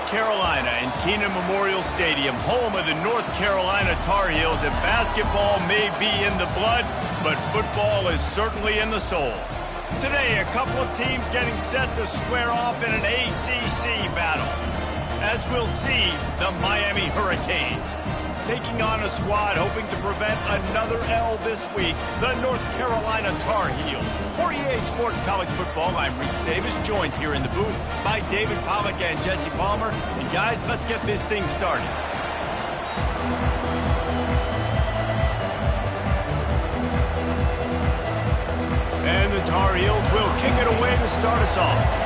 Carolina in Keenan Memorial Stadium, home of the North Carolina Tar Heels, and basketball may be in the blood, but football is certainly in the soul. Today, a couple of teams getting set to square off in an ACC battle. As we'll see, the Miami Hurricanes taking on a squad hoping to prevent another L this week, the North Carolina Tar Heels. For EA Sports College Football, I'm Reese Davis, joined here in the booth by David Pollack and Jesse Palmer. And guys, let's get this thing started. And the Tar Heels will kick it away to start us off.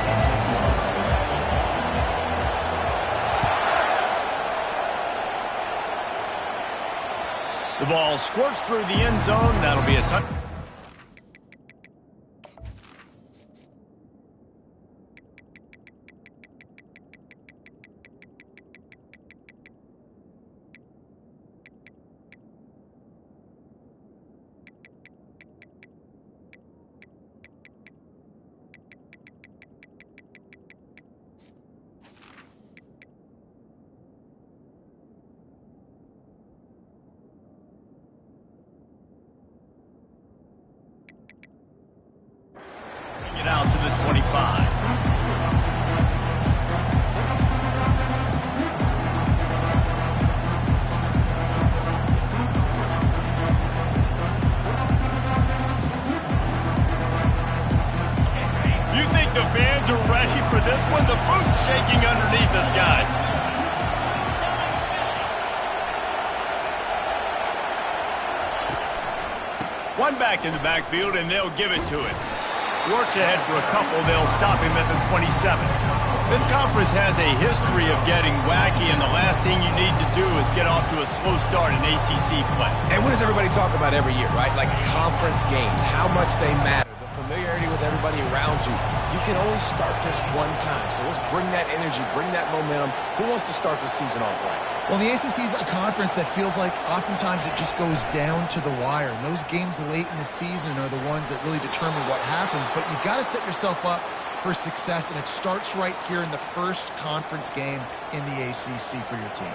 The ball squirts through the end zone. That'll be a touch. Out to the 25. You think the fans are ready for this one? The booth's shaking underneath us, guys. One back in the backfield, and they'll give it to him. Works ahead for a couple. They'll stop him at the 27. This conference has a history of getting wacky, and the last thing you need to do is get off to a slow start in ACC play. And what does everybody talk about every year, right? Like conference games, how much they matter, the familiarity with everybody around you. You can only start this one time, so let's bring that energy, bring that momentum. Who wants to start the season off right? Well, the ACC is a conference that feels like oftentimes it just goes down to the wire. And those games late in the season are the ones that really determine what happens. But you've got to set yourself up for success, and it starts right here in the first conference game in the ACC for your team.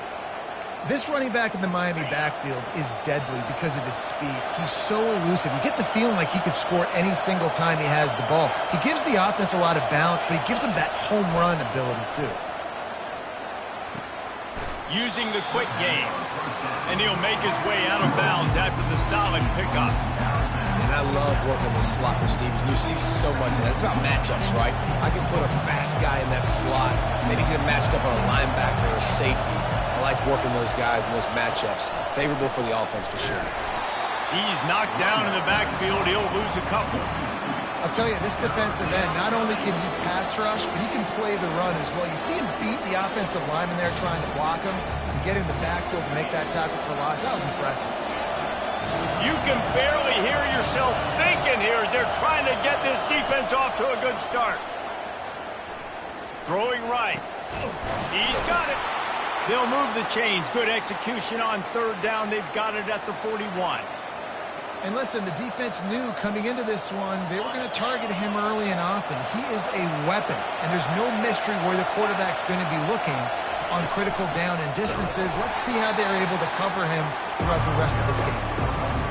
This running back in the Miami backfield is deadly because of his speed. He's so elusive. You get the feeling like he could score any single time he has the ball. He gives the offense a lot of balance, but he gives them that home run ability too. Using the quick game, and he'll make his way out of bounds after the solid pickup. And I love working the slot receivers. You see so much of that. It's about matchups, right? I can put a fast guy in that slot, maybe get him matched up on a linebacker or a safety. I like working those guys in those matchups. Favorable for the offense for sure. He's knocked down in the backfield. He'll lose a couple. I'll tell you, this defensive end, not only can he pass rush, but he can play the run as well. You see him beat the offensive lineman there trying to block him and get in the backfield to make that tackle for loss. That was impressive. You can barely hear yourself thinking here as they're trying to get this defense off to a good start. Throwing right. He's got it. They'll move the chains. Good execution on third down. They've got it at the 41. And listen, the defense knew coming into this one, they were going to target him early and often. He is a weapon, and there's no mystery where the quarterback's going to be looking on critical down and distances. Let's see how they're able to cover him throughout the rest of this game.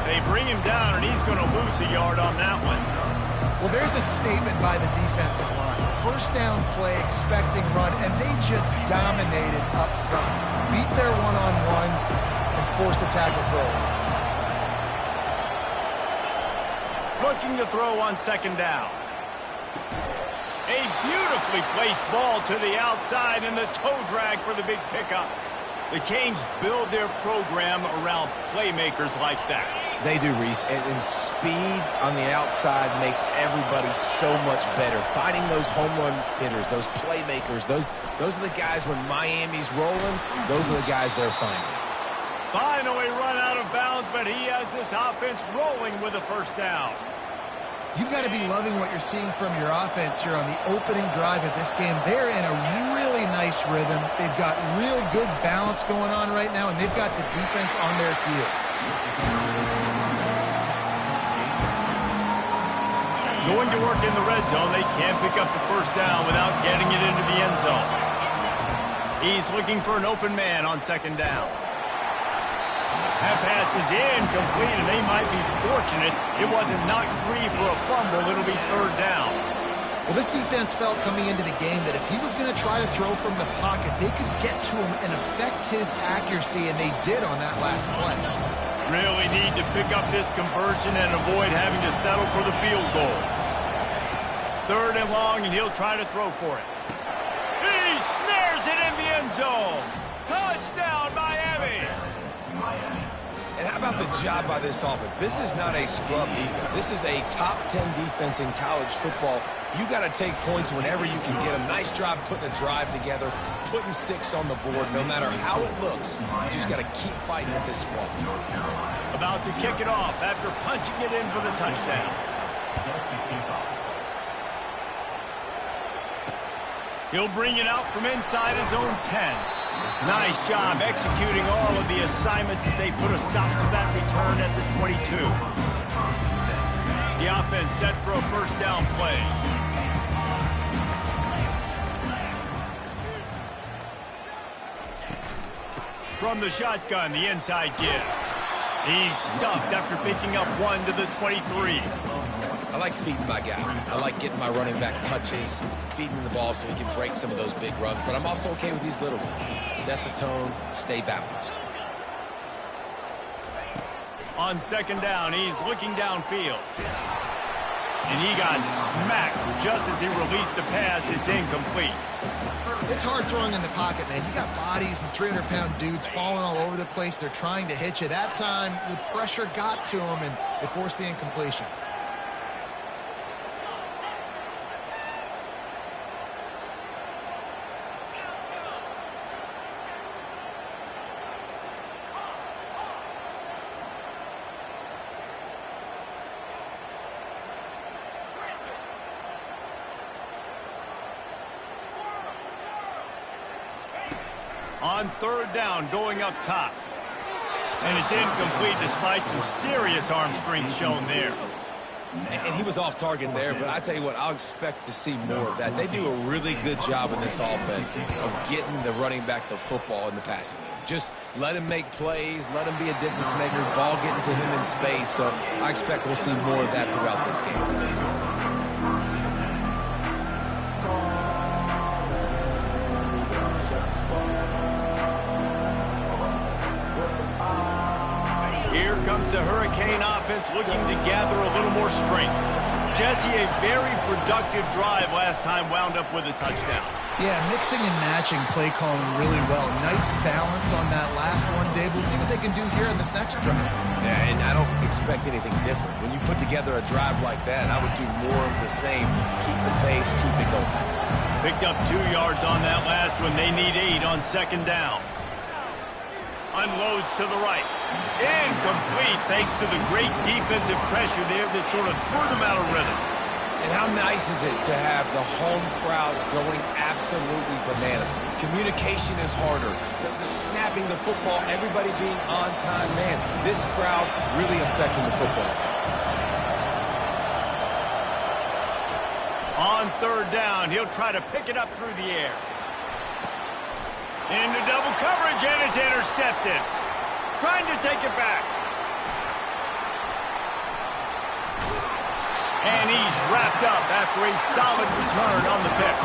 They bring him down, and he's going to lose a yard on that one. Well, there's a statement by the defensive line. First down play, expecting run, and they just dominated up front. Beat their one-on-ones and forced a tackle for a loss. Looking to throw on second down. A beautifully placed ball to the outside and the toe drag for the big pickup. The Canes build their program around playmakers like that. They do, Reese, and speed on the outside makes everybody so much better. Finding those home run hitters, those playmakers, those are the guys when Miami's rolling, those are the guys they're finding. Finally run out of bounds, but he has this offense rolling with a first down. You've got to be loving what you're seeing from your offense here on the opening drive of this game. They're in a really nice rhythm. They've got real good balance going on right now, and they've got the defense on their heels. Going to work in the red zone. They can't pick up the first down without getting it into the end zone. He's looking for an open man on second down. That pass is incomplete, and they might be fortunate it wasn't knocked free for a fumble. It'll be third down. Well, this defense felt coming into the game that if he was going to try to throw from the pocket, they could get to him and affect his accuracy, and they did on that last play. Really need to pick up this conversion and avoid having to settle for the field goal. Third and long, and he'll try to throw for it. He snares it in the end zone. Touchdown, Miami. And how about the job by this offense? This is not a scrub defense. This is a top 10 defense in college football. You got to take points whenever you can get them. Nice job putting a drive together, putting 6 on the board. No matter how it looks, you just got to keep fighting with this squad. About to kick it off after punching it in for the touchdown. He'll bring it out from inside his own 10. Nice job executing all of the assignments as they put a stop to that return at the 22. The offense set for a first down play. From the shotgun, the inside give. He's stuffed after picking up 1 to the 23. I like feeding my guy. I like getting my running back touches, feeding him the ball so he can break some of those big runs. But I'm also okay with these little ones. Set the tone, stay balanced. On second down, he's looking downfield. And he got smacked just as he released the pass. It's incomplete. It's hard throwing in the pocket, man. You got bodies and 300-pound dudes falling all over the place. They're trying to hit you. That time, the pressure got to him, and it forced the incompletion. On third down, going up top. And it's incomplete despite some serious arm strength shown there. And he was off target there, but I tell you what, I'll expect to see more of that. They do a really good job in this offense of getting the running back the football in the passing game. Just let him make plays, let him be a difference maker, ball getting to him in space. So I expect we'll see more of that throughout this game. Here comes the Hurricane offense looking to gather a little more strength. Jesse, a very productive drive last time wound up with a touchdown. Yeah, mixing and matching play calling really well. Nice balance on that last one, Dave. Let's see what they can do here in this next drive. Yeah, and I don't expect anything different. When you put together a drive like that, I would do more of the same. Keep the pace, keep it going. Picked up 2 yards on that last one. They need 8 on second down. Unloads to the right. Incomplete thanks to the great defensive pressure there that sort of threw them out of rhythm. And how nice is it to have the home crowd going absolutely bananas? Communication is harder. The snapping the football, everybody being on time. Man, this crowd really affecting the football. On third down, he'll try to pick it up through the air. Into double coverage, and it's intercepted. Trying to take it back. And he's wrapped up after a solid return on the pick.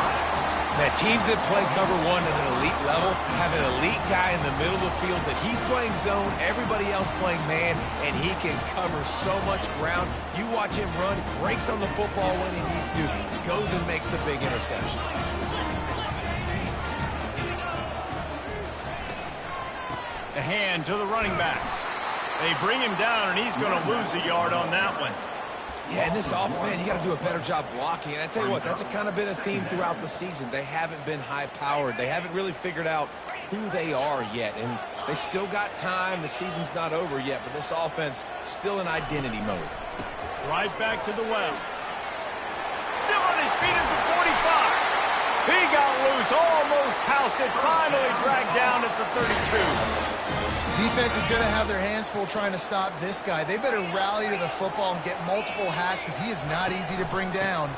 Now, teams that play cover one at an elite level have an elite guy in the middle of the field that he's playing zone, everybody else playing man, and he can cover so much ground. You watch him run, breaks on the football when he needs to, goes and makes the big interception. The hand to the running back. They bring him down, and he's going to lose a yard on that one. Yeah, and this offense, man, you got to do a better job blocking. And I tell you what, that's a kind of been a theme throughout the season. They haven't been high-powered. They haven't really figured out who they are yet. And they still got time. The season's not over yet, but this offense still in identity mode. Right back to the well. Still on his feet at the 45. He got loose, almost housed it, finally dragged down at the 32. Defense is going to have their hands full trying to stop this guy. They better rally to the football and get multiple hats because he is not easy to bring down.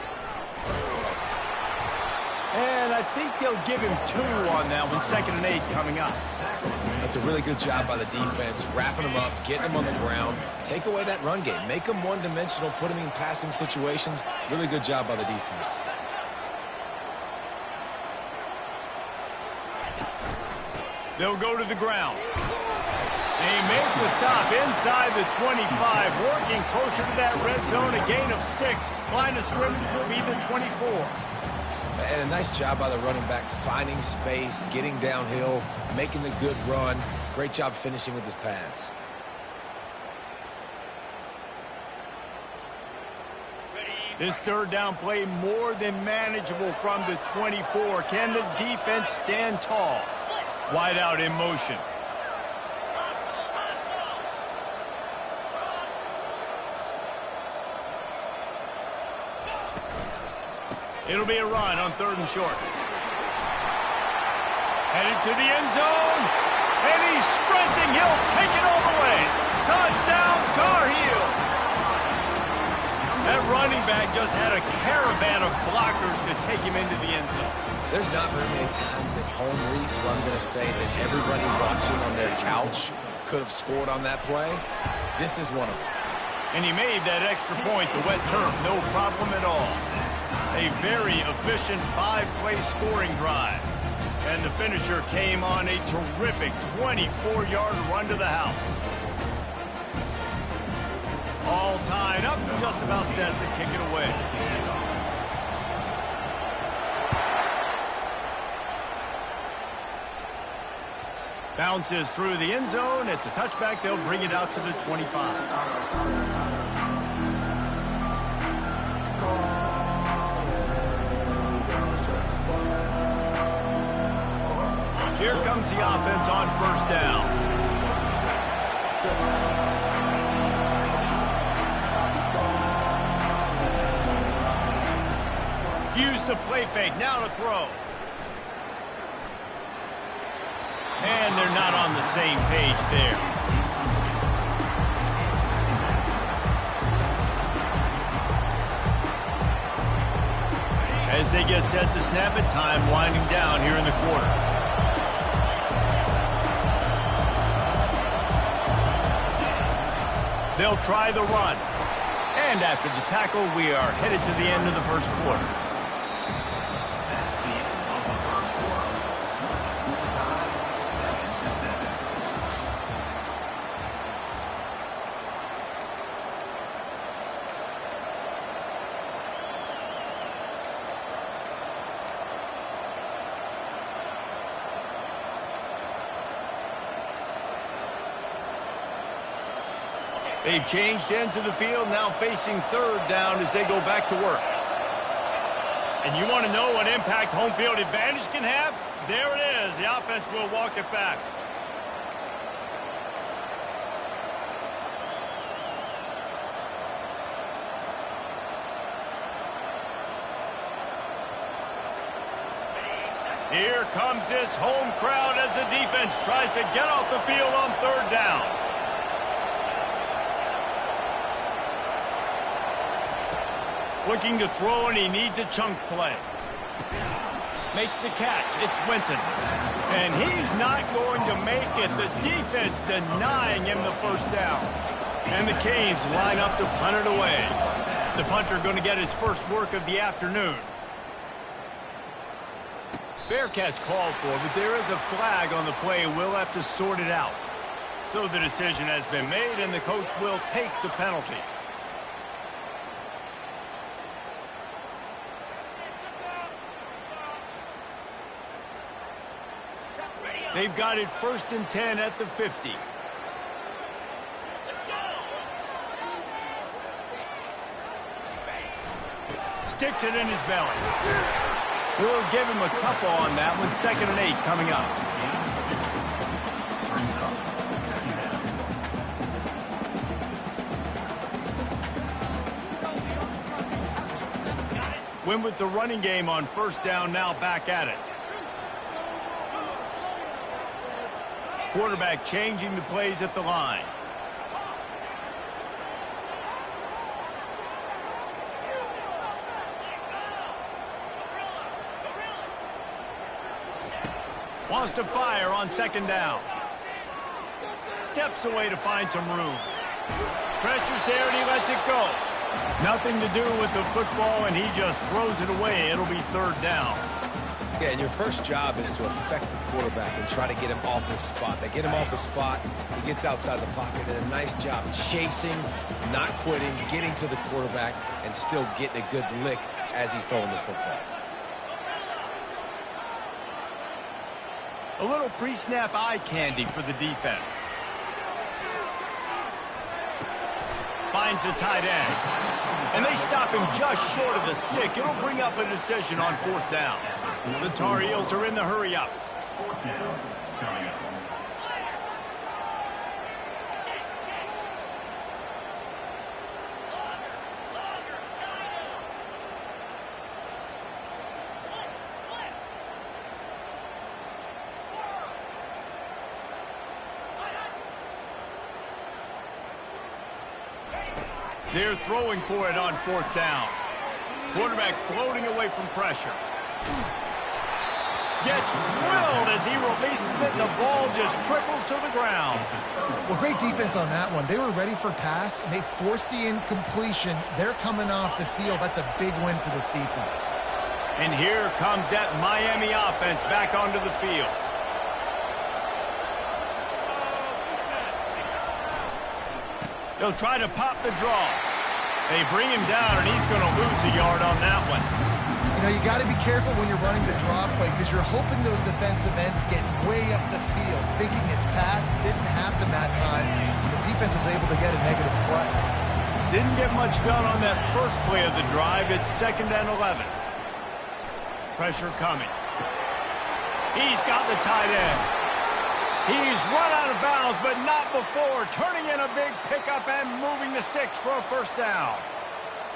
And I think they'll give him 2 on that one, 2nd and 8 coming up. That's a really good job by the defense, wrapping them up, getting them on the ground. Take away that run game. Make them one-dimensional, put them in passing situations. Really good job by the defense. They'll go to the ground. They make the stop inside the 25, working closer to that red zone, a gain of 6. Line of scrimmage will be the 24. And a nice job by the running back, finding space, getting downhill, making the good run. Great job finishing with his pads. This 3rd down play more than manageable from the 24. Can the defense stand tall? Wide out in motion. It'll be a run on 3rd and short. Headed to the end zone. And he's sprinting. He'll take it all the way. Touchdown, Tar Heels. That running back just had a caravan of blockers to take him into the end zone. There's not very many times at home, Reese, where I'm going to say that everybody watching on their couch could have scored on that play. This is one of them. And he made that extra point, the wet turf, no problem at all. A very efficient 5-play scoring drive. And the finisher came on a terrific 24-yard run to the house. All tied up, just about set to kick it away. Bounces through the end zone. It's a touchback. They'll bring it out to the 25. Here comes the offense on 1st down. Use the play fake, now to throw. And they're not on the same page there. As they get set to snap it, time winding down here in the quarter. They'll try the run. And after the tackle, we are headed to the end of the 1st quarter. They've changed ends of the field, now facing 3rd down as they go back to work. And you want to know what impact home field advantage can have? There it is. The offense will walk it back. Here comes this home crowd as the defense tries to get off the field on 3rd down. Looking to throw, and he needs a chunk play. Makes the catch. It's Winton. And he's not going to make it. The defense denying him the 1st down. And the Canes line up to punt it away. The punter going to get his first work of the afternoon. Fair catch called for, but there is a flag on the play. We'll have to sort it out. So the decision has been made, and the coach will take the penalty. They've got it 1st and 10 at the 50. Sticks it in his belly. We'll give him a couple on that one. 2nd and 8 coming up. Win with the running game on 1st down, now back at it. Quarterback changing the plays at the line. Wants to fire on second down. Steps away to find some room. Pressure's there and he lets it go. Nothing to do with the football, and he just throws it away. It'll be third down. Yeah, and your first job is to affect the quarterback and try to get him off his spot. They get him off his spot, he gets outside the pocket, and a nice job chasing, not quitting, getting to the quarterback, and still getting a good lick as he's throwing the football. A little pre-snap eye candy for the defense. Finds the tight end. And they stop him just short of the stick. It'll bring up a decision on fourth down. The Tar Heels are in the hurry-up. They're throwing for it on fourth down. Quarterback floating away from pressure. Gets drilled as he releases it, and the ball just trickles to the ground. Well, great defense on that one. They were ready for pass, and they forced the incompletion. They're coming off the field. That's a big win for this defense. And here comes that Miami offense back onto the field. They'll try to pop the draw. They bring him down, and he's going to lose a yard on that one. You know, you got to be careful when you're running the draw play because you're hoping those defensive ends get way up the field, thinking it's pass. Didn't happen that time. The defense was able to get a negative play. Didn't get much done on that first play of the drive. It's 2nd and 11. Pressure coming. He's got the tight end. He's run out of bounds, but not before. Turning in a big pickup and moving the sticks for a first down.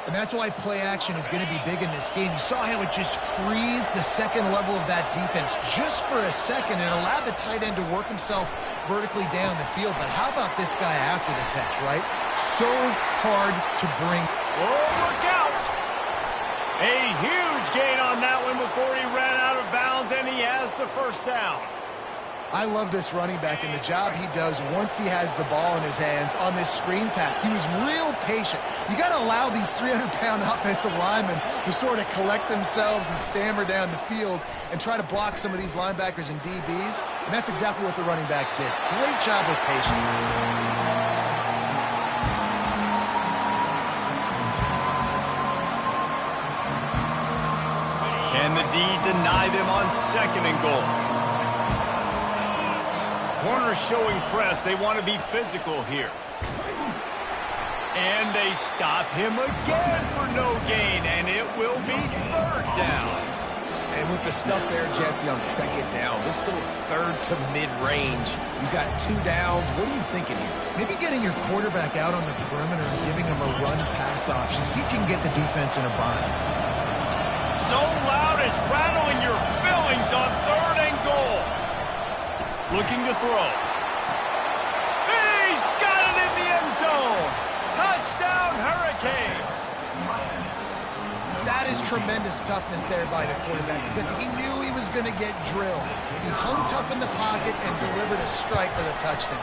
And that's why play action is going to be big in this game. You saw how it just frees the second level of that defense just for a second and allowed the tight end to work himself vertically down the field. But how about this guy after the catch, right? So hard to bring. Oh, look out! A huge gain on that one before he ran out of bounds, and he has the first down. I love this running back and the job he does once he has the ball in his hands on this screen pass. He was real patient. You got to allow these 300-pound offensive linemen to sort of collect themselves and stammer down the field and try to block some of these linebackers and DBs, and that's exactly what the running back did. Great job with patience. Can the D deny them on 2nd and goal? Corner showing press. They want to be physical here. And they stop him again for no gain, and it will be third down. And with the stuff there, Jesse, on 2nd down, this little third to mid-range, you got 2 downs. What are you thinking here? Maybe getting your quarterback out on the perimeter and giving him a run-pass option. See if you can get the defense in a bind. So loud it's rattling your fillings on 3rd and goal. Looking to throw. He's got it in the end zone. Touchdown, Hurricane. That is tremendous toughness there by the quarterback because he knew he was going to get drilled. He hung tough in the pocket and delivered a strike for the touchdown.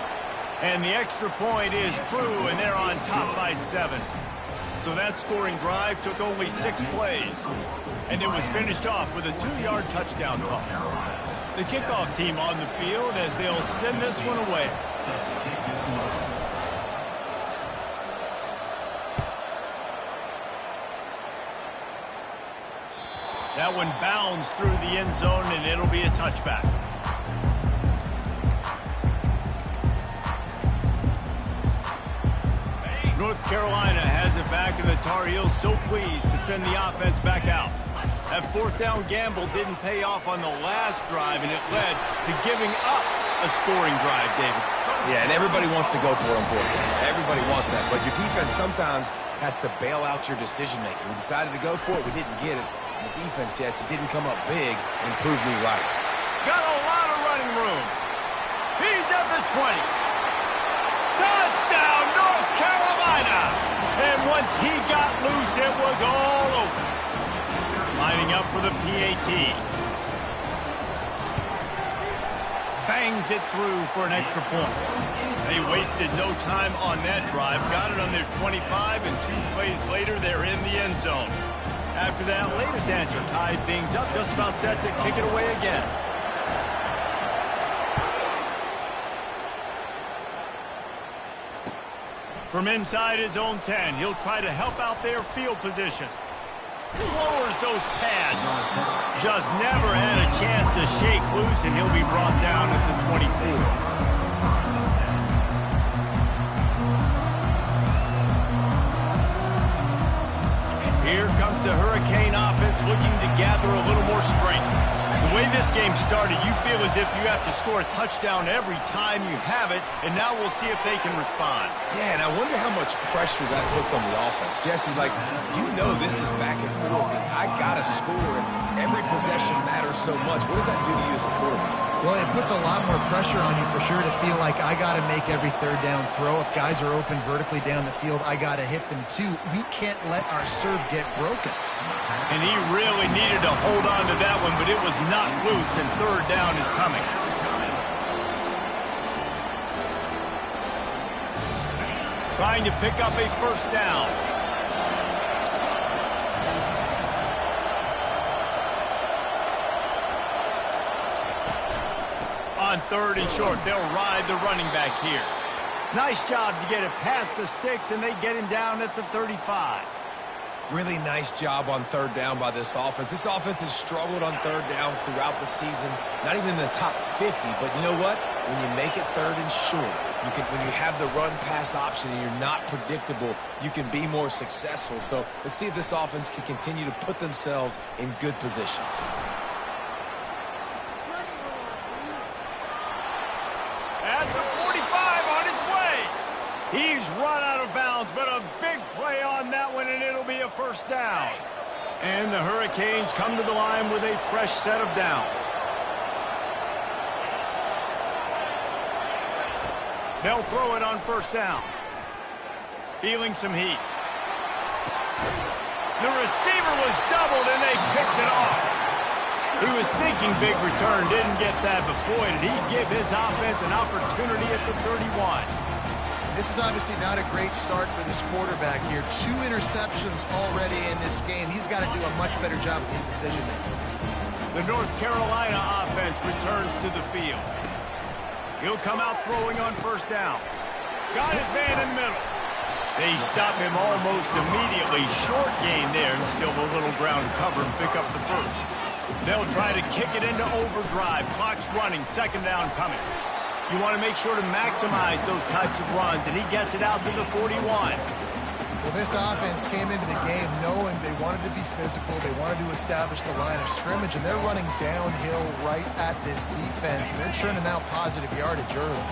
And the extra point is true, and they're on top by 7. So that scoring drive took only 6 plays. And it was finished off with a 2-yard touchdown toss. The kickoff team on the field as they'll send this one away. That one bounds through the end zone, and it'll be a touchback. North Carolina has it back, and the Tar Heels so pleased to send the offense back out. That 4th down gamble didn't pay off on the last drive, and it led to giving up a scoring drive, David. Yeah, and everybody wants to go for it on 4th down. Everybody wants that, but your defense sometimes has to bail out your decision-making. We decided to go for it. We didn't get it. The defense, Jesse, didn't come up big and prove me right. Got a lot of running room. He's at the 20. Touchdown, North Carolina! And once he got loose, it was all over. Lining up for the PAT. bangs it through for an extra point. They wasted no time on that drive. Got it on their 25, and 2 plays later, they're in the end zone. After that latest answer tied things up, just about set to kick it away again. From inside his own 10, he'll try to help out their field position. Lowers those pads. Just never had a chance to shake loose, and he'll be brought down at the 24. Here comes the Hurricane offense looking to gather a little more strength. The way this game started, you feel as if you have to score a touchdown every time you have it, and now we'll see if they can respond. Yeah, and I wonder how much pressure that puts on the offense. Jesse, like, you know this is back and forth, and I got to score, and every possession matters so much. What does that do to you as a quarterback? Well, it puts a lot more pressure on you for sure to feel like I got to make every third down throw. If guys are open vertically down the field, I got to hit them too. We can't let our serve get broken. And he really needed to hold on to that one, but it was not loose, and third down is coming. Trying to pick up a first down. On third and short, they'll ride the running back here. Nice job to get it past the sticks, and they get him down at the 35. Really nice job on third down by this offense. This offense has struggled on third downs throughout the season. Not even in the top 50, but you know what? When you make it third and short, when you have the run-pass option and you're not predictable, you can be more successful. So let's see if this offense can continue to put themselves in good positions. At the 45 on its way. He's run out of bounds, but a big play on that one, and it'll be a first down. And the Hurricanes come to the line with a fresh set of downs. They'll throw it on first down. Feeling some heat. The receiver was doubled, and they picked it off. He was thinking big return, didn't get that, but boy, did he give his offense an opportunity at the 31. This is obviously not a great start for this quarterback here. 2 interceptions already in this game. He's got to do a much better job with his decision-making. The North Carolina offense returns to the field. He'll come out throwing on first down. Got his man in the middle. They stop him almost immediately. Short gain there, and still a little ground cover and pick up the first. They'll try to kick it into overdrive. Clock's running. Second down coming. You want to make sure to maximize those types of runs, and he gets it out to the 41. Well, this offense came into the game knowing they wanted to be physical. They wanted to establish the line of scrimmage, and they're running downhill right at this defense, and they're churning out positive yardage early.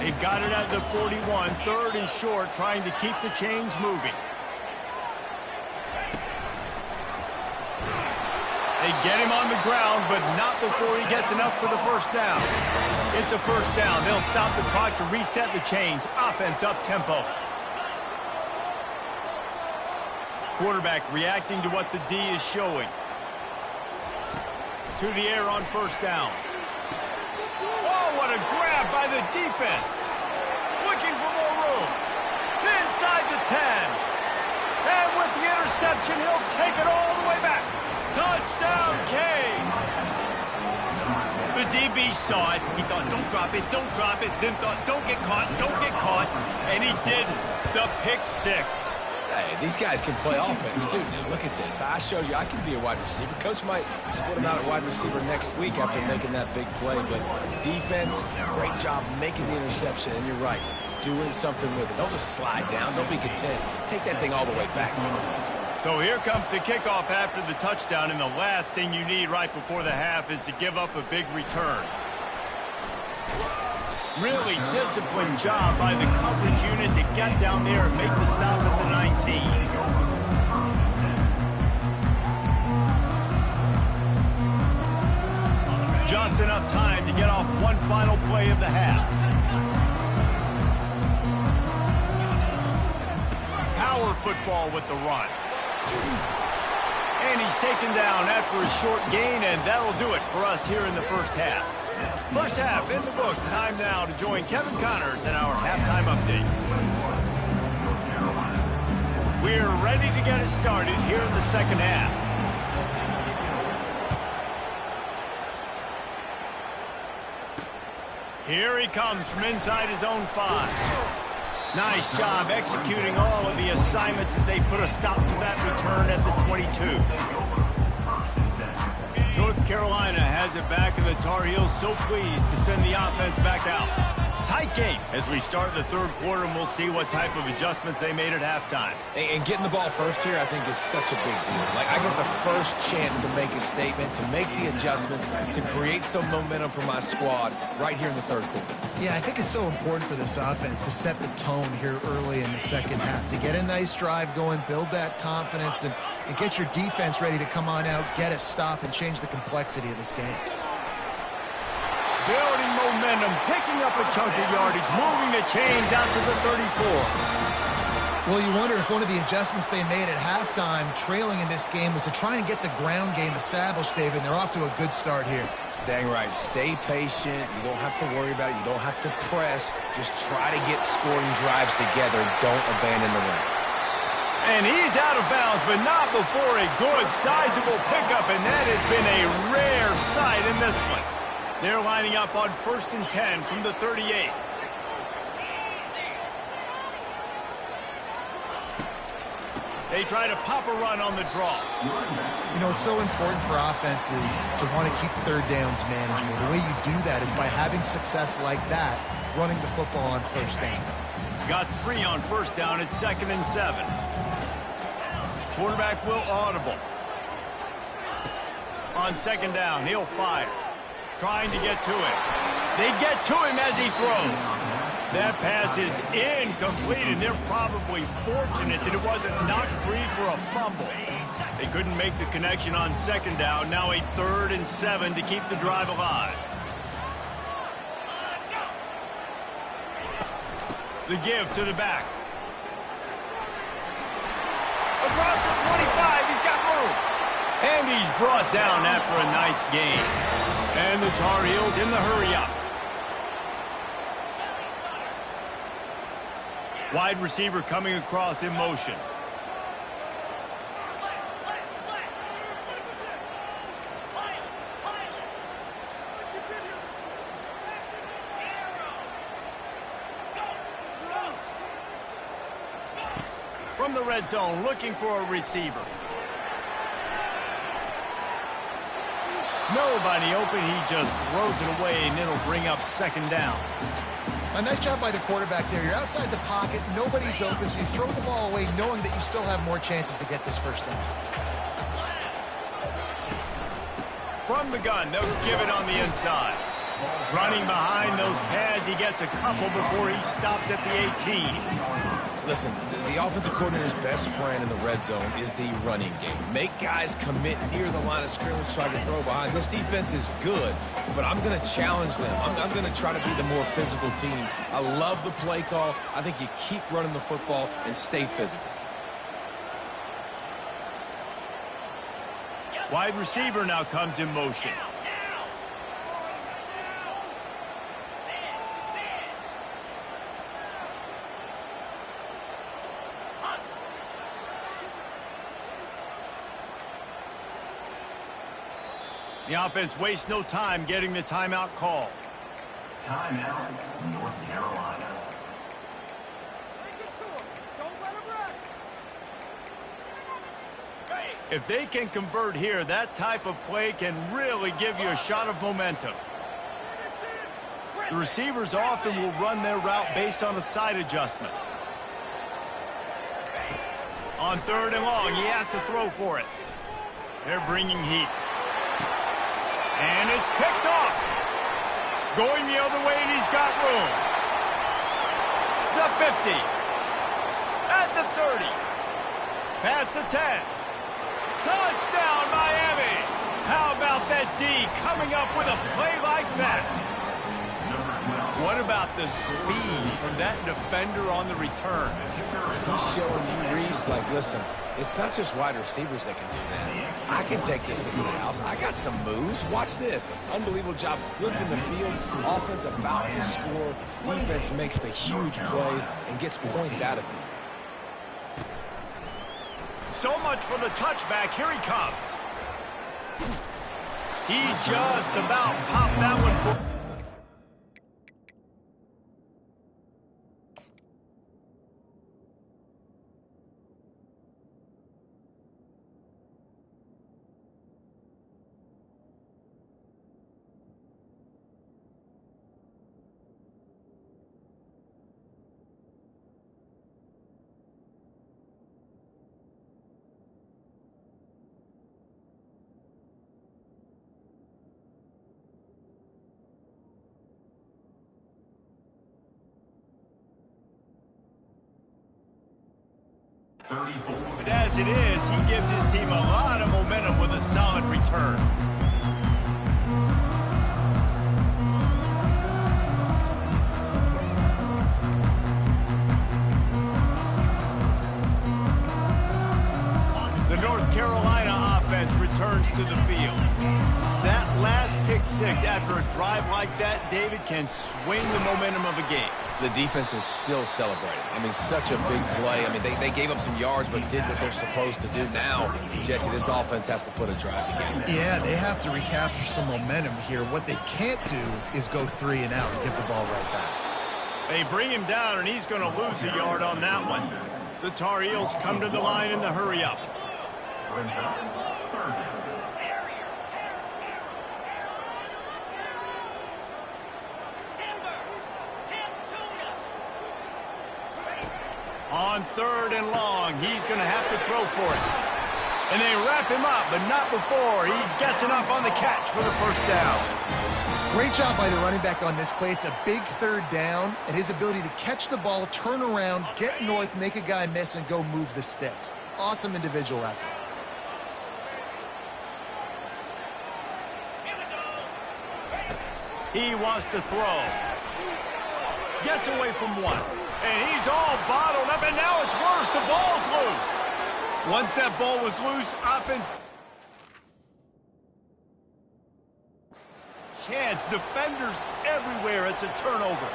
They've got it at the 41, third and short, trying to keep the chains moving. They get him on the ground, but not before he gets enough for the first down. It's a first down. They'll stop the clock to reset the chains. Offense up-tempo. Quarterback reacting to what the D is showing. To the air on first down. Oh, what a grab by the defense. Looking for more room. Inside the 10. And with the interception, he'll take it all the way back. Touchdown, Canes! The DB saw it. He thought, don't drop it, don't drop it. Then thought, don't get caught, don't get caught. And he didn't. The pick six. Hey, these guys can play offense, too. Now, look at this. I showed you I can be a wide receiver. Coach might split him out at wide receiver next week after making that big play. But defense, great job making the interception. And you're right, doing something with it. Don't just slide down. Don't be content. Take that thing all the way back. So here comes the kickoff after the touchdown, and the last thing you need right before the half is to give up a big return. Really disciplined job by the coverage unit to get down there and make the stop at the 19. Just enough time to get off one final play of the half. Power football with the run. And he's taken down after a short gain, and that'll do it for us here in the first half. First half in the books. Time now to join Kevin Connors in our halftime update. We're ready to get it started here in the second half. Here he comes from inside his own 5. Nice job executing all of the assignments as they put a stop to that return at the 22. North Carolina has it back, and the Tar Heels so pleased to send the offense back out. Tight game as we start the third quarter, and we'll see what type of adjustments they made at halftime. And getting the ball first here, I think, is such a big deal. Like, I get the first chance to make a statement, to make the adjustments, to create some momentum for my squad right here in the third quarter. Yeah, I think it's so important for this offense to set the tone here early in the second half, to get a nice drive going, build that confidence, and get your defense ready to come on out, get a stop, and change the complexity of this game. Building momentum, picking up a chunk of yardage, moving the chains out to the 34. Well, you wonder if one of the adjustments they made at halftime, trailing in this game, was to try and get the ground game established, David, and they're off to a good start here. Dang right. Stay patient. You don't have to worry about it. You don't have to press. Just try to get scoring drives together. Don't abandon the run. And he's out of bounds, but not before a good, sizable pickup, and that has been a rare sight in this one. They're lining up on 1st and 10 from the 38. They try to pop a run on the draw. You know, it's so important for offenses to want to keep third downs manageable. The way you do that is by having success like that, running the football on first down. Got 3 on first down at 2nd and 7. Quarterback will audible. On 2nd down, he'll fire. Trying to get to him. They get to him as he throws. That pass is incomplete, and they're probably fortunate that it wasn't knocked free for a fumble. They couldn't make the connection on 2nd down. Now a 3rd and 7 to keep the drive alive. The give to the back. Across the 25, he's got room. And he's brought down after a nice gain. And the Tar Heels in the hurry-up. Wide receiver coming across in motion. From the red zone, looking for a receiver. Nobody open, he just throws it away, and it'll bring up 2nd down. A nice job by the quarterback there. You're outside the pocket, nobody's open, so you throw the ball away knowing that you still have more chances to get this first down. From the gun, they'll give it on the inside. Running behind those pads, he gets a couple before he stopped at the 18. Listen, the offensive coordinator's best friend in the red zone is the running game. Make guys commit near the line of scrimmage, try to throw behind. This defense is good, but I'm going to challenge them. I'm going to try to be the more physical team. I love the play call. I think you keep running the football and stay physical. Wide receiver now comes in motion. The offense wastes no time getting the timeout call. Timeout, North Carolina. If they can convert here, that type of play can really give you a shot of momentum. The receivers often will run their route based on a side adjustment. On 3rd and long, he has to throw for it. They're bringing heat. And it's picked off. Going the other way, and he's got room. The 50. At the 30. Past the 10. Touchdown, Miami. How about that D coming up with a play like that? One What about the speed from that defender on the return? He's showing you, Reese, like, listen, it's not just wide receivers that can do that. I can take this thing to the house. I got some moves. Watch this. Unbelievable job flipping the field. Offense about to score. Defense makes the huge plays and gets points out of it. So much for the touchback. Here he comes. He just about popped that one for... But as it is, he gives his team a lot of momentum with a solid return. The North Carolina offense returns to the field. That last pick six after a drive like that, David, can swing the momentum of a game. The defense is still celebrating. I mean, such a big play. I mean, they gave up some yards but did what they're supposed to do. Now, Jesse, this offense has to put a drive together. Yeah, they have to recapture some momentum here. What they can't do is go 3 and out and give the ball right back. They bring him down, and he's going to lose a yard on that one. The Tar Heels come to the line in the hurry-up. On 3rd and long, he's going to have to throw for it. And they wrap him up, but not before he gets enough on the catch for the first down. Great job by the running back on this play. It's a big 3rd down, and his ability to catch the ball, turn around, get north, make a guy miss, and go move the sticks. Awesome individual effort. He wants to throw. Gets away from one. And he's all bottled up, and now it's worse. The ball's loose. Once that ball was loose, offense... Chance, defenders everywhere. It's a turnover.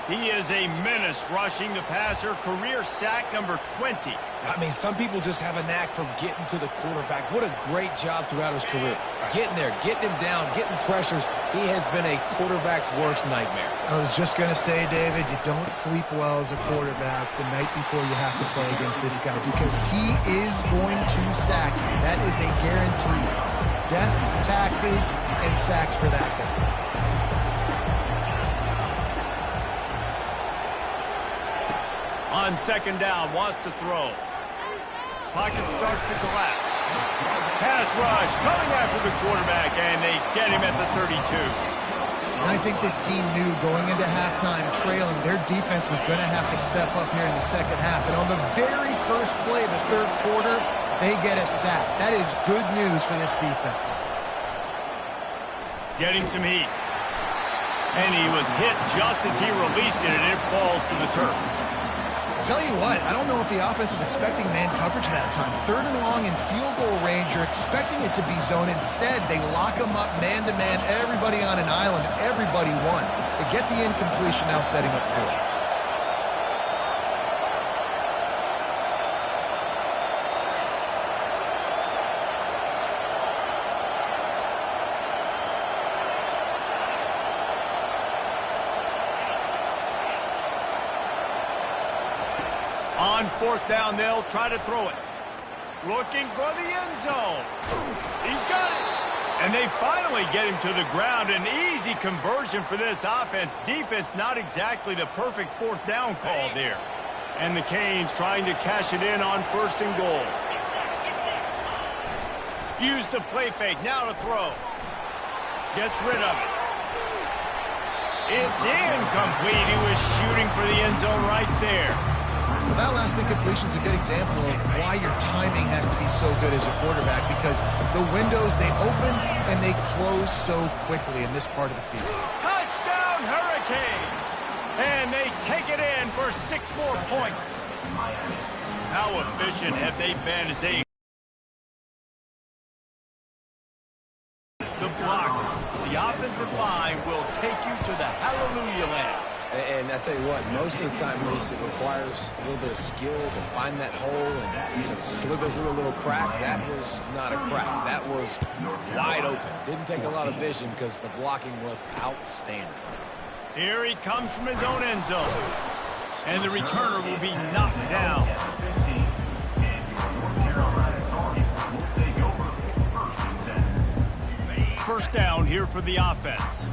He is a menace rushing the passer. Career sack number 20. I mean, some people just have a knack for getting to the quarterback. What a great job throughout his career. Getting there, getting him down, getting pressures. He has been a quarterback's worst nightmare. I was just going to say, David, you don't sleep well as a quarterback the night before you have to play against this guy because he is going to sack you. That is a guarantee. Death, taxes, and sacks for that guy. On 2nd down, wants to throw. Pocket starts to collapse. Pass rush coming after the quarterback, and they get him at the 32. And I think this team knew going into halftime trailing, their defense was going to have to step up here in the second half. And on the very first play of the 3rd quarter, they get a sack. That is good news for this defense. Getting some heat. And he was hit just as he released it, and it falls to the turf. Tell you what, I don't know if the offense was expecting man coverage that time. 3rd and long in field goal range, you're expecting it to be zone. Instead, they lock them up man-to-man, everybody on an island, and everybody won. They get the incompletion now setting up 4th. On 4th down, they'll try to throw it. Looking for the end zone. He's got it. And they finally get him to the ground. An easy conversion for this offense. Defense not exactly the perfect 4th down call there. And the Canes trying to cash it in on 1st and goal. Use the play fake. Now to throw. Gets rid of it. It's incomplete. He was shooting for the end zone right there. Well, that last incompletion is a good example of why your timing has to be so good as a quarterback because the windows, they open and they close so quickly in this part of the field. Touchdown, Hurricanes! 6 more points. How efficient have they been as they... The blockers, the offensive line will take you to the hallelujah land. And I tell you what, most of the time, Reese, it requires a little bit of skill to find that hole and slither through a little crack. That was not a crack. That was wide open. Didn't take a lot of vision because the blocking was outstanding. Here he comes from his own end zone. And the returner will be knocked down. First down here for the offense.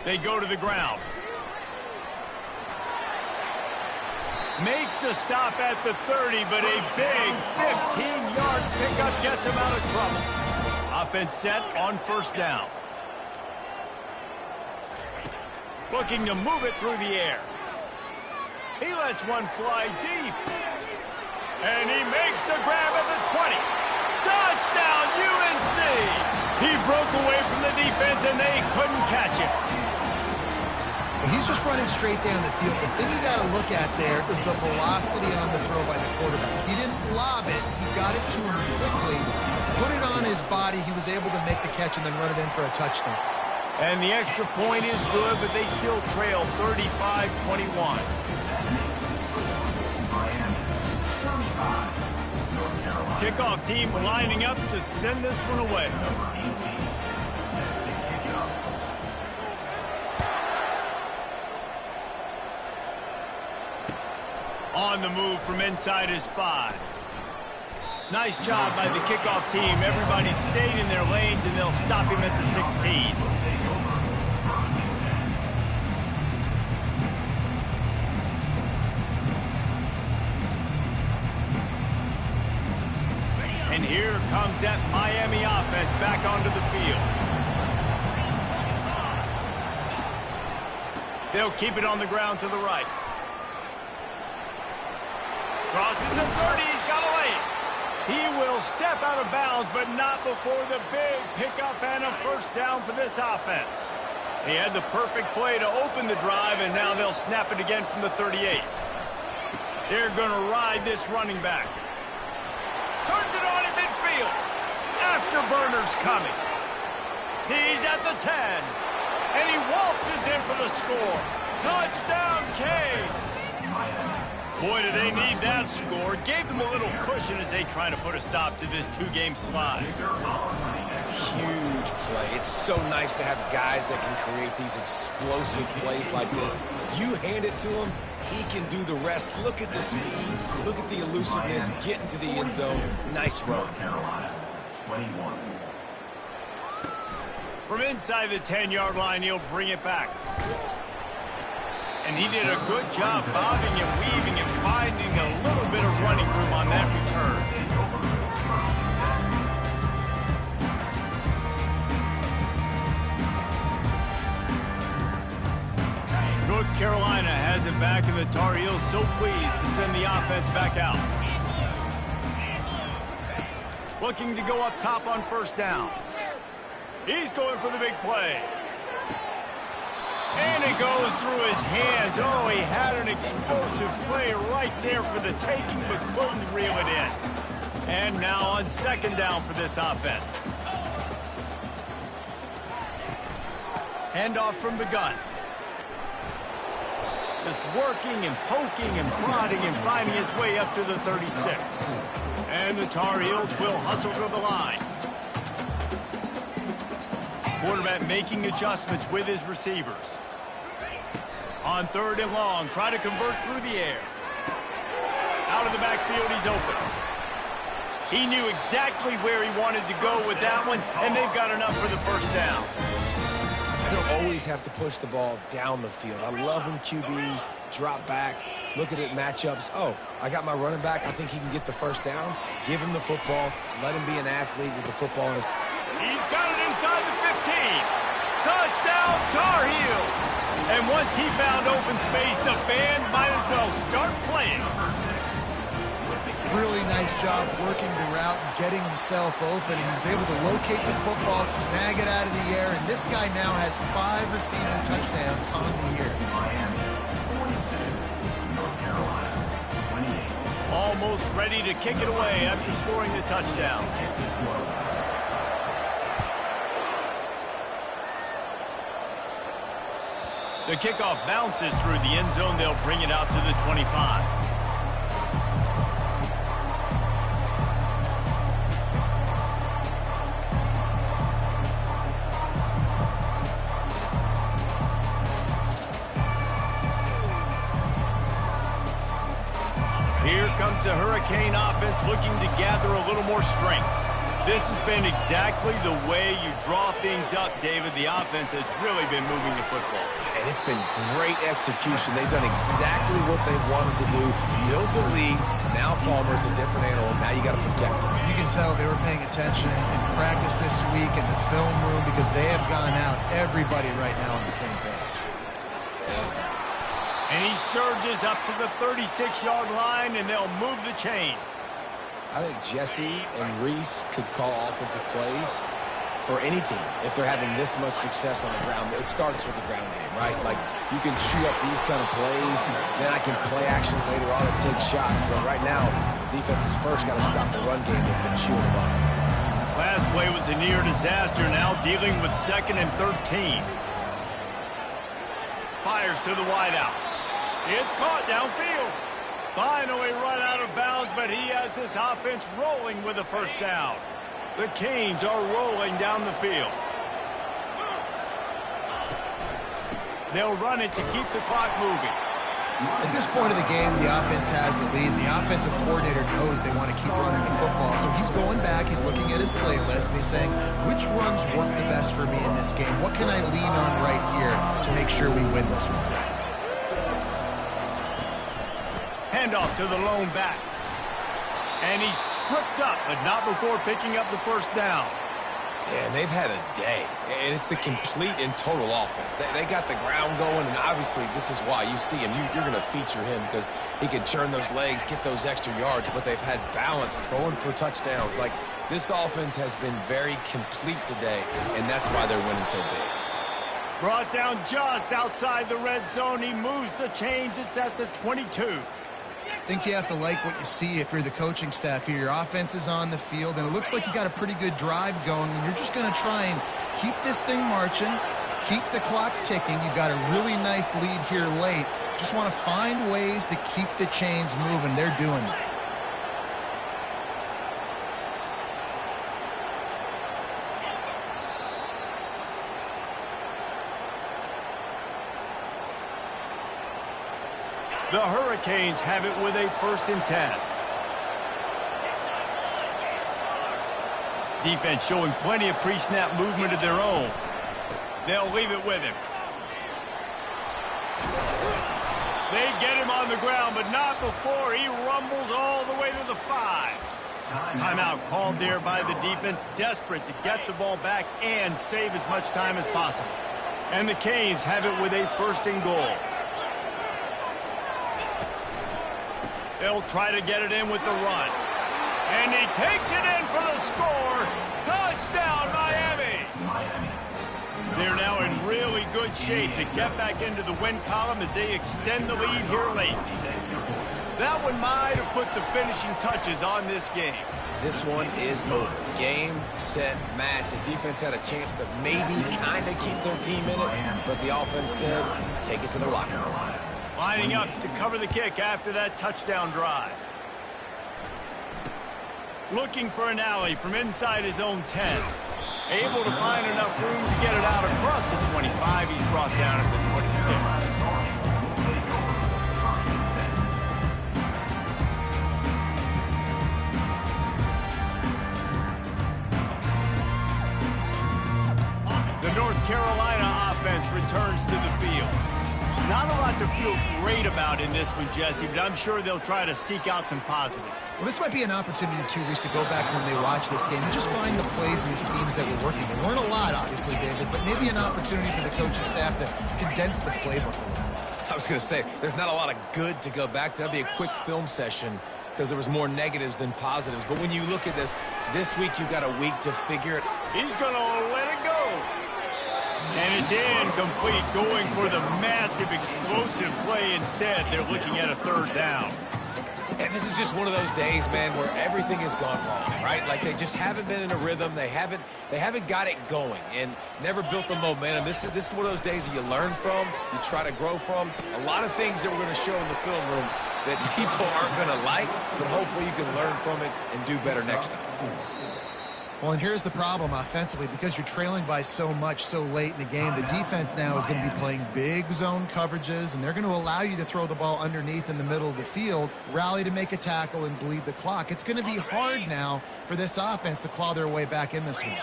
They go to the ground. Makes the stop at the 30, but a big 15-yard pickup gets him out of trouble. Offense set on first down. Looking to move it through the air. He lets one fly deep. And he makes the grab at the 20. Touchdown, UNC! He broke away from the defense, and they couldn't catch him. And he's just running straight down the field. The thing you got to look at there is the velocity on the throw by the quarterback. He didn't lob it. He got it to him quickly, put it on his body. He was able to make the catch and then run it in for a touchdown. And the extra point is good, but they still trail 35-21. Kickoff team lining up to send this one away. On the move from inside his 5. Nice job by the kickoff team. Everybody stayed in their lanes, and they'll stop him at the 16. And here comes that Miami offense back onto the field. They'll keep it on the ground to the right. Crosses the 30, he's got to lay it. He will step out of bounds, but not before the big pickup and a first down for this offense. He had the perfect play to open the drive, and now they'll snap it again from the 38. They're going to ride this running back. Turns it on in midfield. Afterburner's coming. He's at the 10. And he waltzes in for the score. Touchdown, Canes. Boy, do they need that score. Gave them a little cushion as they try to put a stop to this 2-game slide. Huge play. It's so nice to have guys that can create these explosive plays like this. You hand it to him, he can do the rest. Look at the speed. Look at the elusiveness. Get into the end zone. Nice run. From inside the 10-yard line, he'll bring it back. And he did a good job bobbing and weaving and finding a little bit of running room on that return. North Carolina has it back, and the Tar Heels so pleased to send the offense back out. Looking to go up top on first down. He's going for the big play. And it goes through his hands. Oh, he had an explosive play right there for the taking, but couldn't reel it in. And now on second down for this offense. Handoff from the gun. Just working and poking and prodding and finding his way up to the 36. And the Tar Heels will hustle to the line. Quarterback making adjustments with his receivers. On third and long, try to convert through the air. Out of the backfield, he's open. He knew exactly where he wanted to go with that one, and they've got enough for the first down. I don't always have to push the ball down the field. I love when QBs drop back, look at it matchups. Oh, I got my running back. I think he can get the first down. Give him the football. Let him be an athlete with the football in his... He's got it inside the 15. Touchdown, Tar Heels. And once he found open space, the band might as well start playing. Really nice job working the route and getting himself open. He was able to locate the football, snag it out of the air, and this guy now has 5 receiving touchdowns on the year. Miami, 42. North Carolina, 28. Almost ready to kick it away after scoring the touchdown. The kickoff bounces through the end zone. They'll bring it out to the 25. Here comes the Hurricane offense looking to gather a little more strength. This has been exactly the way you draw things up, David. The offense has really been moving the football. And it's been great execution. They've done exactly what they've wanted to do. Build the lead. Now Palmer's a different animal. Now you got to protect him. You can tell they were paying attention in practice this week in the film room because they have gone out, everybody right now on the same page. And he surges up to the 36-yard line, and they'll move the chains. I think Jesse and Reese could call offensive plays for any team if they're having this much success on the ground. It starts with the ground game, right? Like, you can chew up these kind of plays, then I can play action later on and take shots. But right now, defense has first got to stop the run game that's been chewing them up. Last play was a near disaster, now dealing with 2nd and 13. Fires to the wideout. It's caught downfield. Finally run out of bounds, but he has this offense rolling with a first down. The Canes are rolling down the field. They'll run it to keep the clock moving. At this point of the game, the offense has the lead, and the offensive coordinator knows they want to keep running the football. So he's going back, he's looking at his playlist, and he's saying, which runs work the best for me in this game? What can I lean on right here to make sure we win this one? Handoff to the lone back. And he's tripped up, but not before picking up the first down. Yeah, and they've had a day, and it's the complete and total offense. They got the ground going, and obviously this is why you see him. You're going to feature him because he can churn those legs, get those extra yards, but they've had balance, throwing for touchdowns. Like, this offense has been very complete today, and that's why they're winning so big. Brought down just outside the red zone. He moves the chains. It's at the 22. I think you have to like what you see if you're the coaching staff here. Your offense is on the field, and it looks like you got a pretty good drive going, and you're just going to try and keep this thing marching, keep the clock ticking. You've got a really nice lead here late. Just want to find ways to keep the chains moving. They're doing that. The Hurricanes have it with a 1st and 10. Defense showing plenty of pre-snap movement of their own. They'll leave it with him. They get him on the ground, but not before he rumbles all the way to the 5. Timeout called there by the defense, desperate to get the ball back and save as much time as possible. And the Canes have it with a 1st and goal. They'll try to get it in with the run. And he takes it in for the score. Touchdown, Miami! They're now in really good shape to get back into the win column as they extend the lead here late. That one might have put the finishing touches on this game. This one is over. Game, set, match. The defense had a chance to maybe kind of keep their team in it, but the offense said, take it to the locker room. Lining up to cover the kick after that touchdown drive. Looking for an alley from inside his own 10. Able to find enough room to get it out across the 25. He's brought down at the 26. The North Carolina offense returns to the field. Not a lot to feel great about in this one, Jesse, but I'm sure they'll try to seek out some positives. Well, this might be an opportunity, too, Reese, to go back when they watch this game and just find the plays and the schemes that were working. There weren't a lot, obviously, David, but maybe an opportunity for the coaching staff to condense the playbook a little. I was going to say, there's not a lot of good to go back to. That'd be a quick film session because there was more negatives than positives. But when you look at this week you've got a week to figure it. He's going to let it go. And it's incomplete, going for the massive explosive play instead. They're looking at a third down. And this is just one of those days, man, where everything has gone wrong, right? Like they just haven't been in a rhythm. They haven't got it going and never built the momentum. This is one of those days that you learn from, you try to grow from. A lot of things that we're going to show in the film room that people aren't going to like, but hopefully you can learn from it and do better next time. Well, and here's the problem offensively. Because you're trailing by so much so late in the game, the defense now is going to be playing big zone coverages, and they're going to allow you to throw the ball underneath in the middle of the field, rally to make a tackle, and bleed the clock. It's going to be hard now for this offense to claw their way back in this one.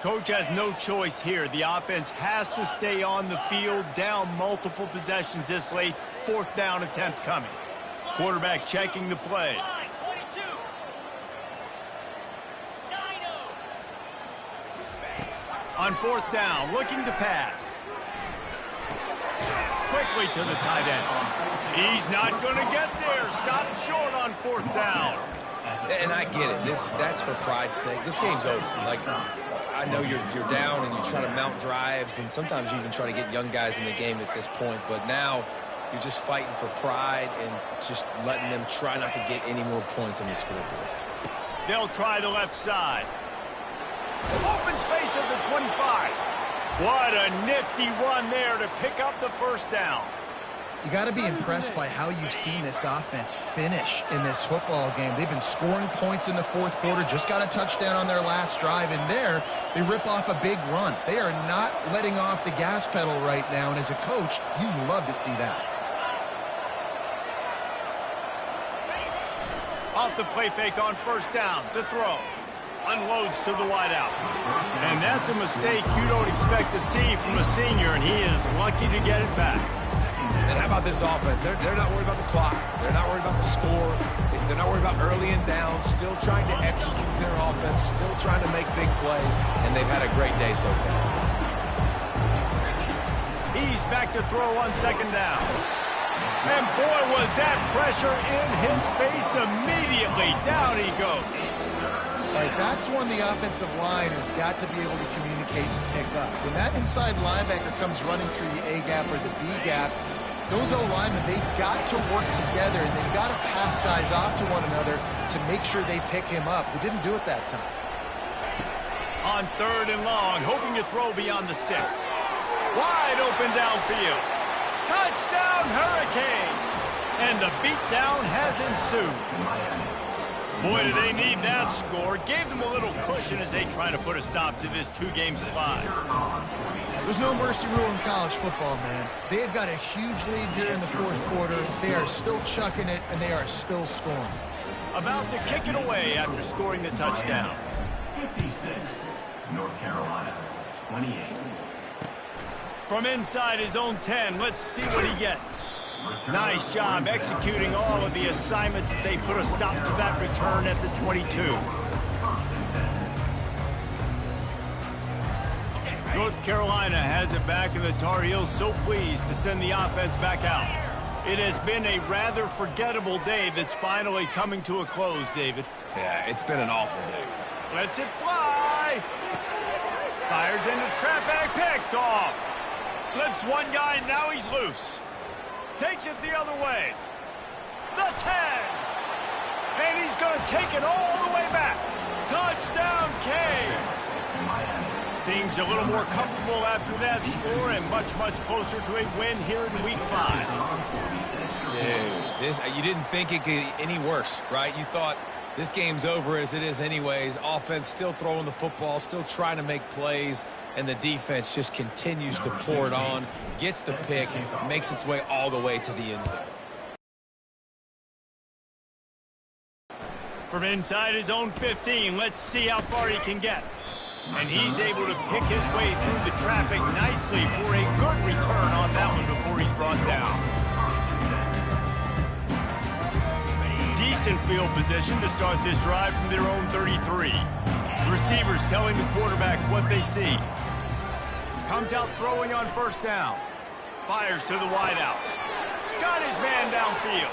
Coach has no choice here. The offense has to stay on the field, down multiple possessions this late. Fourth down attempt coming. Quarterback checking the play. On fourth down, looking to pass. Quickly to the tight end. He's not going to get there. Stopped short on fourth down. And I get it. That's for pride's sake. This game's over. Like, I know you're down and you try to mount drives, and sometimes you even try to get young guys in the game at this point. But now you're just fighting for pride and just letting them try not to get any more points on the scoreboard. They'll try the left side. Open space at the 25. What a nifty run there to pick up the first down. You got to be impressed by how you've seen this offense finish in this football game. They've been scoring points in the fourth quarter, just got a touchdown on their last drive, and there they rip off a big run. They are not letting off the gas pedal right now, and as a coach, you love to see that. Off the play fake on first down, the throw. Unloads to the wideout. And that's a mistake you don't expect to see from a senior, and he is lucky to get it back. And how about this offense? They're not worried about the clock. They're not worried about the score. They're not worried about early and down. Still trying to execute their offense. Still trying to make big plays. And they've had a great day so far. He's back to throw on second down. And boy, was that pressure in his face immediately. Down he goes. Right, that's one the offensive line has got to be able to communicate and pick up. When that inside linebacker comes running through the A gap or the B gap, those O-linemen, they've got to work together, and they've got to pass guys off to one another to make sure they pick him up. They didn't do it that time. On third and long, hoping to throw beyond the sticks. Wide open downfield. Touchdown, Hurricane! And the beatdown has ensued. Boy, do they need that score. Gave them a little cushion as they try to put a stop to this two-game slide. There's no mercy rule in college football, man. They have got a huge lead here in the fourth quarter. They are still chucking it, and they are still scoring. About to kick it away after scoring the touchdown. 56, North Carolina, 28. From inside his own 10, let's see what he gets. Nice job executing all of the assignments as they put a stop to that return at the 22. North Carolina has it back, and the Tar Heels so pleased to send the offense back out. It has been a rather forgettable day that's finally coming to a close, David. Yeah, it's been an awful day. Lets it fly. Fires into traffic, picked off. Slips one guy, and now he's loose. Takes it the other way. The 10. And he's going to take it all the way back. Touchdown, Canes. Things a little more comfortable after that score and much, much closer to a win here in Week 5. Dude, you didn't think it could get any worse, right? You thought this game's over as it is anyways. Offense still throwing the football, still trying to make plays, and the defense just continues to pour it on, gets the pick, makes its way all the way to the end zone. From inside his own 15, let's see how far he can get. And he's able to pick his way through the traffic nicely for a good return on that one before he's brought down. Decent field position to start this drive from their own 33. Receivers telling the quarterback what they see. Comes out throwing on first down. Fires to the wideout. Got his man downfield.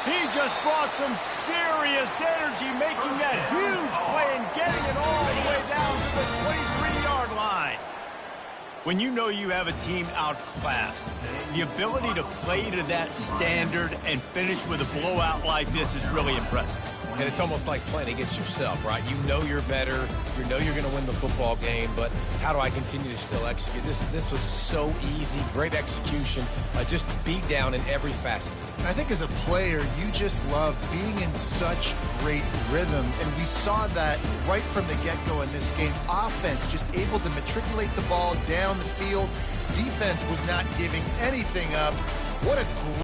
He just brought some serious energy, making that huge play and getting it all the way down to the 23-yard line. When you know you have a team outclassed, the ability to play to that standard and finish with a blowout like this is really impressive. And it's almost like playing against yourself, right? You know you're better. You know you're going to win the football game, but how do I continue to still execute? This was so easy, great execution, just beat down in every facet. I think as a player, you just love being in such great rhythm, and we saw that right from the get-go in this game. Offense just able to matriculate the ball down the field. Defense was not giving anything up. What a